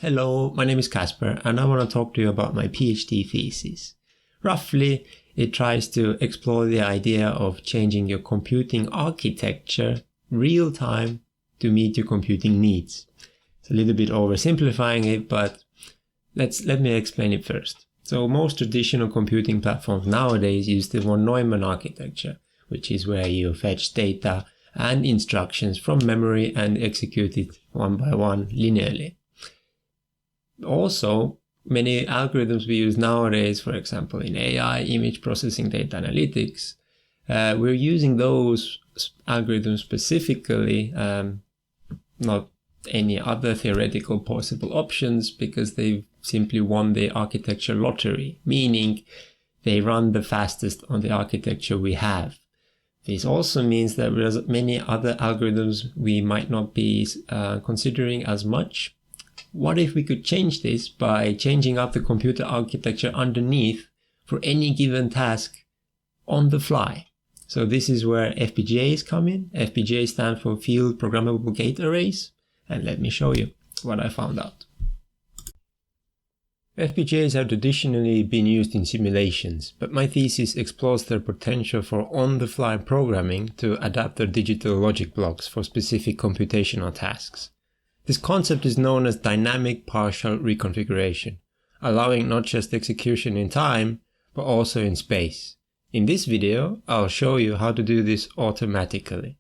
Hello, my name is Casper and I want to talk to you about my PhD thesis. Roughly, it tries to explore the idea of changing your computing architecture real time to meet your computing needs. It's a little bit oversimplifying it, but let me explain it first. So most traditional computing platforms nowadays use the von Neumann architecture, which is where you fetch data and instructions from memory and execute it one by one linearly. Also, many algorithms we use nowadays, for example in AI, image processing, data analytics, we're using those algorithms specifically, not any other theoretical possible options, because they've simply won the architecture lottery, meaning they run the fastest on the architecture we have. This also means that there's many other algorithms we might not be considering as much. What if we could change this by changing up the computer architecture underneath for any given task on the fly? So this is where FPGAs come in. FPGAs stand for Field Programmable Gate Arrays. And let me show you what I found out. FPGAs have traditionally been used in simulations, but my thesis explores their potential for on-the-fly programming to adapt their digital logic blocks for specific computational tasks. This concept is known as dynamic partial reconfiguration, allowing not just execution in time, but also in space. In this video, I'll show you how to do this automatically.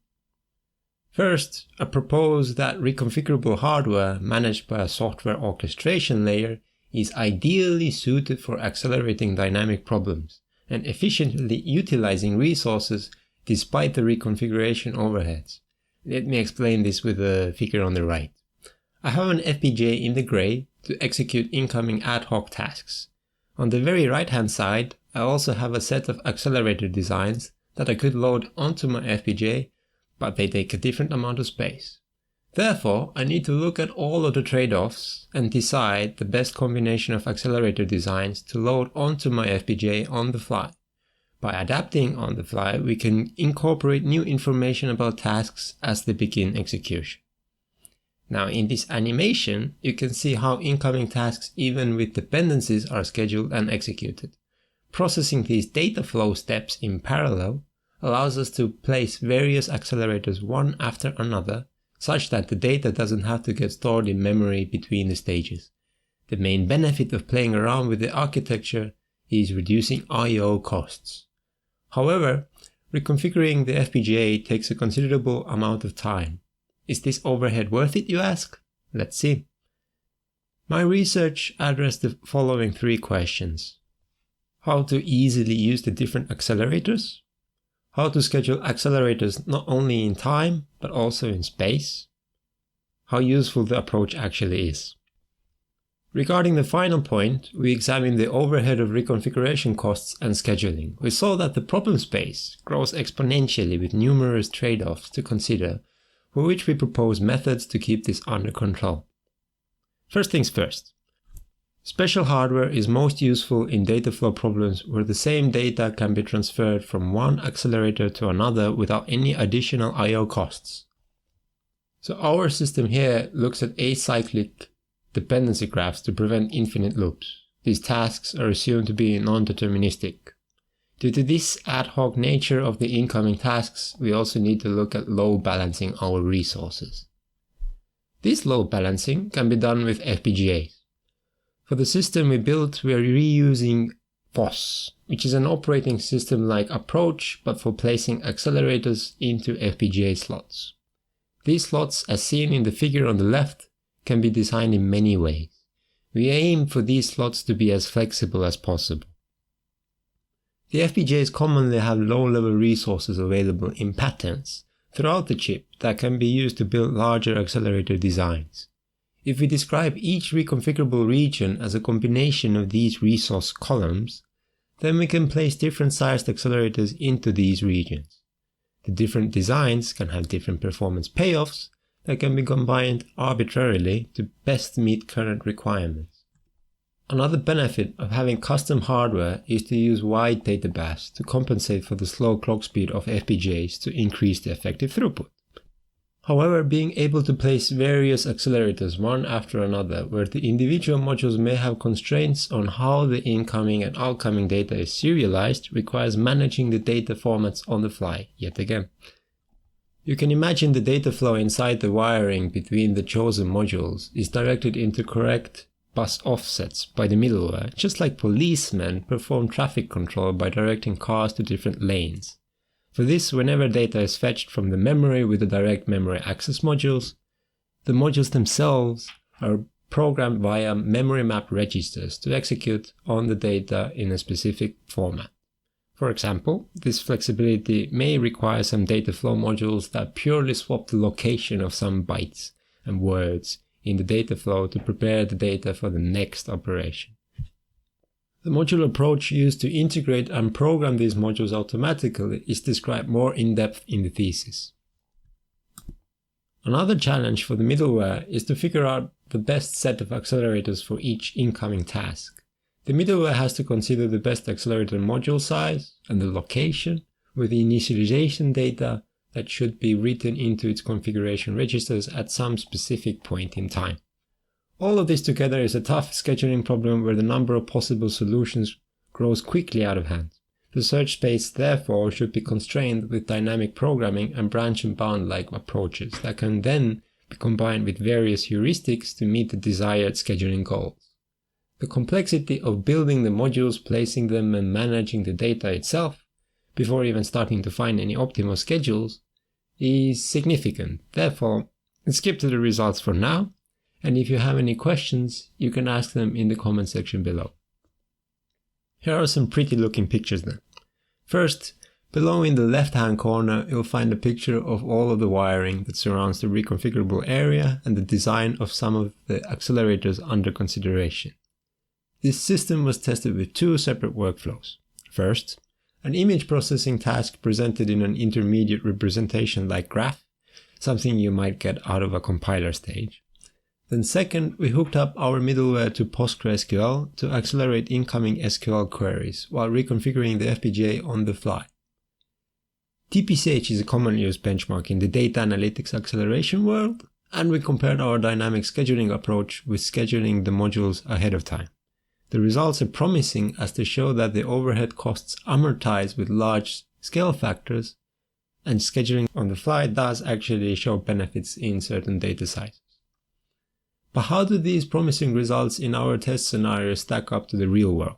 First, I propose that reconfigurable hardware managed by a software orchestration layer is ideally suited for accelerating dynamic problems and efficiently utilizing resources despite the reconfiguration overheads. Let me explain this with the figure on the right. I have an FPGA in the gray to execute incoming ad hoc tasks. On the very right hand side, I also have a set of accelerator designs that I could load onto my FPGA, but they take a different amount of space. Therefore, I need to look at all of the trade-offs and decide the best combination of accelerator designs to load onto my FPGA on the fly. By adapting on the fly, we can incorporate new information about tasks as they begin execution. Now in this animation, you can see how incoming tasks even with dependencies are scheduled and executed. Processing these data flow steps in parallel allows us to place various accelerators one after another, such that the data doesn't have to get stored in memory between the stages. The main benefit of playing around with the architecture is reducing I/O costs. However, reconfiguring the FPGA takes a considerable amount of time. Is this overhead worth it, you ask? Let's see. My research addressed the following three questions. How to easily use the different accelerators? How to schedule accelerators not only in time, but also in space? How useful the approach actually is. Regarding the final point, we examined the overhead of reconfiguration costs and scheduling. We saw that the problem space grows exponentially with numerous trade-offs to consider, for which we propose methods to keep this under control. First things first. Special hardware is most useful in data flow problems where the same data can be transferred from one accelerator to another without any additional I/O costs. So our system here looks at acyclic dependency graphs to prevent infinite loops. These tasks are assumed to be non-deterministic. Due to this ad hoc nature of the incoming tasks, we also need to look at load balancing our resources. This load balancing can be done with FPGAs. For the system we built, we are reusing FOSS, which is an operating system-like approach, but for placing accelerators into FPGA slots. These slots, as seen in the figure on the left, can be designed in many ways. We aim for these slots to be as flexible as possible. The FPGAs commonly have low-level resources available in patterns throughout the chip that can be used to build larger accelerator designs. If we describe each reconfigurable region as a combination of these resource columns, then we can place different sized accelerators into these regions. The different designs can have different performance payoffs that can be combined arbitrarily to best meet current requirements. Another benefit of having custom hardware is to use wide data baths to compensate for the slow clock speed of FPGAs to increase the effective throughput. However, being able to place various accelerators one after another, where the individual modules may have constraints on how the incoming and outgoing data is serialized, requires managing the data formats on the fly, yet again. You can imagine the data flow inside the wiring between the chosen modules is directed into correct bus offsets by the middleware, just like policemen perform traffic control by directing cars to different lanes. For this, whenever data is fetched from the memory with the direct memory access modules, the modules themselves are programmed via memory map registers to execute on the data in a specific format. For example, this flexibility may require some data flow modules that purely swap the location of some bytes and words in the data flow to prepare the data for the next operation. The module approach used to integrate and program these modules automatically is described more in depth in the thesis. Another challenge for the middleware is to figure out the best set of accelerators for each incoming task. The middleware has to consider the best accelerator module size and the location with the initialization data that should be written into its configuration registers at some specific point in time. All of this together is a tough scheduling problem where the number of possible solutions grows quickly out of hand. The search space therefore should be constrained with dynamic programming and branch and bound-like approaches that can then be combined with various heuristics to meet the desired scheduling goals. The complexity of building the modules, placing them and managing the data itself, before even starting to find any optimal schedules, is significant. Therefore, let's skip to the results for now. And if you have any questions, you can ask them in the comment section below. Here are some pretty looking pictures then. First, below in the left hand corner, you'll find a picture of all of the wiring that surrounds the reconfigurable area and the design of some of the accelerators under consideration. This system was tested with two separate workflows. First, an image processing task presented in an intermediate representation like graph, something you might get out of a compiler stage. Then second, we hooked up our middleware to PostgreSQL to accelerate incoming SQL queries while reconfiguring the FPGA on the fly. TPCH is a commonly used benchmark in the data analytics acceleration world, and we compared our dynamic scheduling approach with scheduling the modules ahead of time. The results are promising as they show that the overhead costs amortize with large scale factors, and scheduling on the fly does actually show benefits in certain data sizes. But how do these promising results in our test scenario stack up to the real world?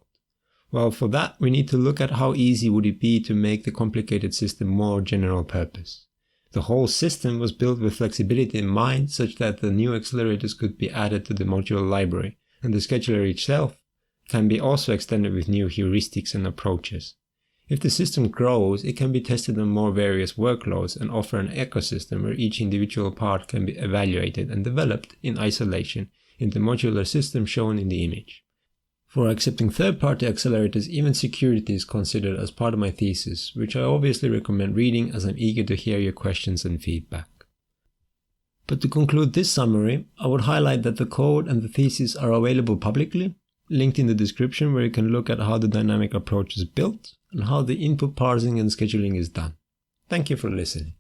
Well, for that we need to look at how easy would it be to make the complicated system more general purpose. The whole system was built with flexibility in mind such that the new accelerators could be added to the module library, and the scheduler itself can be also extended with new heuristics and approaches. If the system grows, it can be tested on more various workloads and offer an ecosystem where each individual part can be evaluated and developed in isolation in the modular system shown in the image. For accepting third-party accelerators, even security is considered as part of my thesis, which I obviously recommend reading as I'm eager to hear your questions and feedback. But to conclude this summary, I would highlight that the code and the thesis are available publicly, linked in the description where you can look at how the dynamic approach is built and how the input parsing and scheduling is done. Thank you for listening.